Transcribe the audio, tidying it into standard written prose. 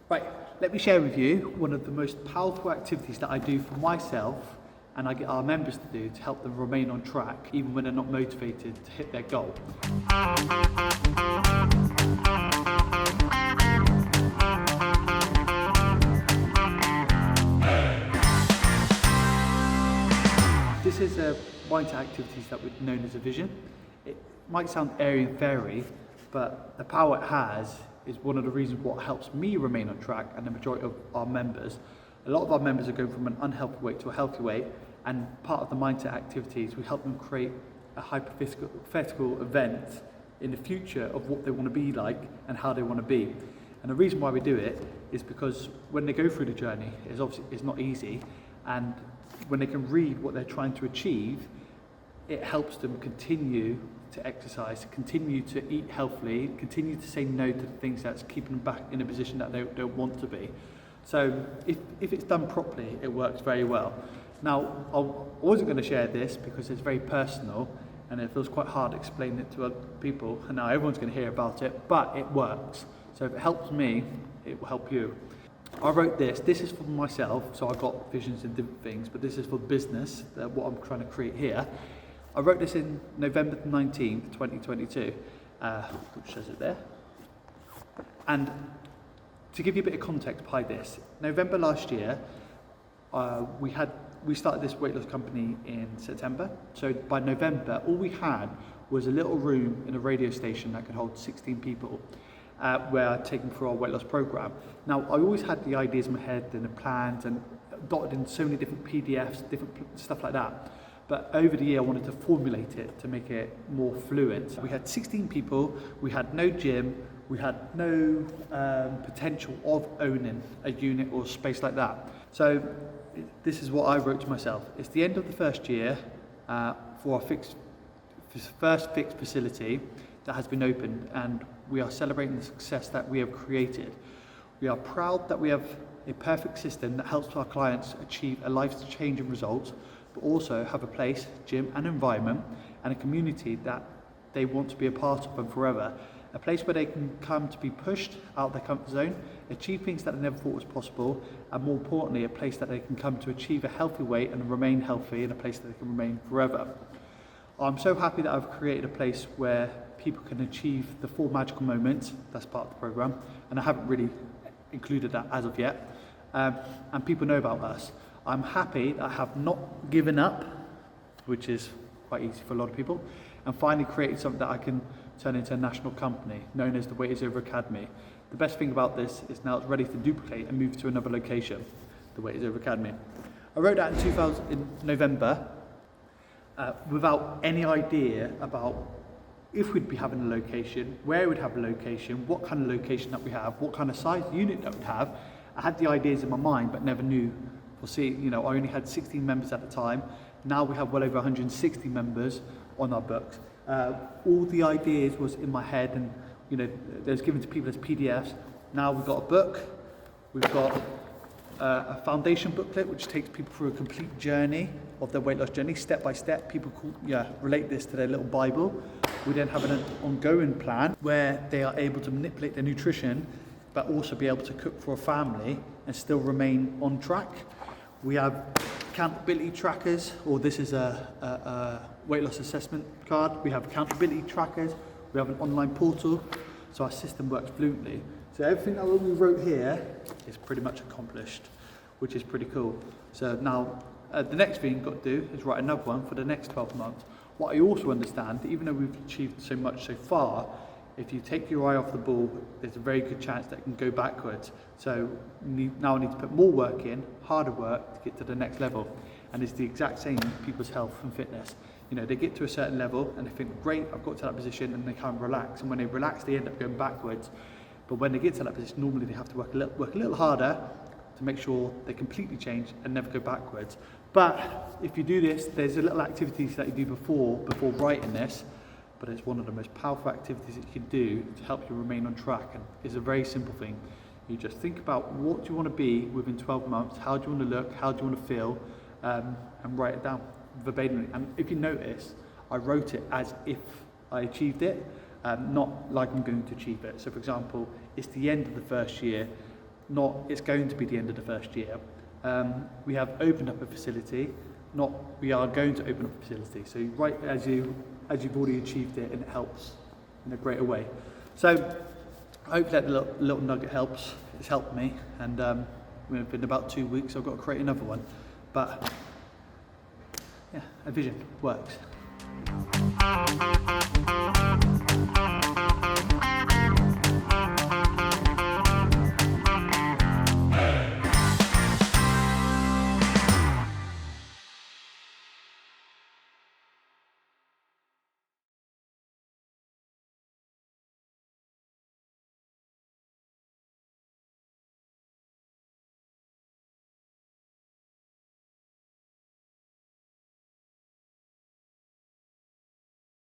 Right, let me share with you one of the most powerful activities that I do for myself and I get our members to do to help them remain on track even when they're not motivated to hit their goal. This is a mindset activities that we've known as a vision. It might sound airy and fairy, but the power it has is one of the reasons what helps me remain on track and the majority of our members. A lot of our members are going from an unhealthy weight to a healthy weight, and part of the mindset activities, we help them create a hypothetical event in the future of what they want to be like and how they want to be. And the reason why we do it is because when they go through the journey, it's not easy, and when they can read what they're trying to achieve, it helps them continue to exercise, continue to eat healthily, continue to say no to the things that's keeping them back in a position that they don't want to be. So if it's done properly, it works very well. Now, I wasn't going to share this because it's very personal and it feels quite hard explaining it to other people, and now everyone's going to hear about it, but it works. So if it helps me, it will help you. I wrote this is for myself, so I've got visions and different things, but this is for business, what I'm trying to create here. I wrote this in November 19th, 2022, which says it there. And to give you a bit of context behind this, November last year, we started this weight loss company in September. So by November, all we had was a little room in a radio station that could hold 16 people. Where I'd taken through our weight loss program. Now, I always had the ideas in my head and the plans and dotted in so many different PDFs, different stuff like that. But over the year, I wanted to formulate it to make it more fluid. We had 16 people, we had no gym, we had no potential of owning a unit or space like that. So this is what I wrote to myself. It's the end of the first year for our first fixed facility that has been opened, and we are celebrating the success that we have created. We are proud that we have a perfect system that helps our clients achieve a life-changing result, but also have a place, gym and environment, and a community that they want to be a part of and forever. A place where they can come to be pushed out of their comfort zone, achieve things that they never thought was possible, and more importantly, a place that they can come to achieve a healthy weight and remain healthy, and a place that they can remain forever. I'm so happy that I've created a place where people can achieve the 4 magical moments. That's part of the program, and I haven't really included that as of yet. And people know about us. I'm happy that I have not given up, which is quite easy for a lot of people, and finally created something that I can turn into a national company known as the Weight Is Over Academy. The best thing about this is now it's ready to duplicate and move to another location, the Weight Is Over Academy. I wrote that in November without any idea about if we'd be having a location, where we'd have a location, what kind of location that we have, what kind of size unit that we'd have. I had the ideas in my mind, but never knew. I only had 16 members at the time. Now we have well over 160 members on our books. All the ideas was in my head, and they was given to people as PDFs. Now we've got a book. We've got a foundation booklet which takes people through a complete journey of their weight loss journey, step by step. People relate this to their little Bible. We then have an ongoing plan where they are able to manipulate their nutrition, but also be able to cook for a family and still remain on track. We have accountability trackers, or this is a weight loss assessment card. We have accountability trackers. We have an online portal, so our system works fluently. So everything that we wrote here is pretty much accomplished, which is pretty cool. So now the next thing you've got to do is write another one for the next 12 months. What I also understand, even though we've achieved so much so far, if you take your eye off the ball, there's a very good chance that it can go backwards. So now I need to put more work in, harder work to get to the next level. And it's the exact same in people's health and fitness. They get to a certain level and they think, great, I've got to that position, and they can't relax. And when they relax, they end up going backwards. But when they get to that position, normally they have to work a little harder to make sure they completely change and never go backwards. But if you do this, there's a little activities that you do before writing this, but it's one of the most powerful activities that you can do to help you remain on track. And it's a very simple thing. You just think about what do you want to be within 12 months, how do you want to look, how do you want to feel, and write it down verbatim. And if you notice, I wrote it as if I achieved it, not like I'm going to achieve it. So for example, it's the end of the first year. not it's going to be the end of the first year. We have opened up a facility, not we are going to open up a facility. So right as you've already achieved it, and it helps in a greater way. So I hope that little nugget helps. It's helped me, and within about 2 weeks I've got to create another one. But yeah, a vision works.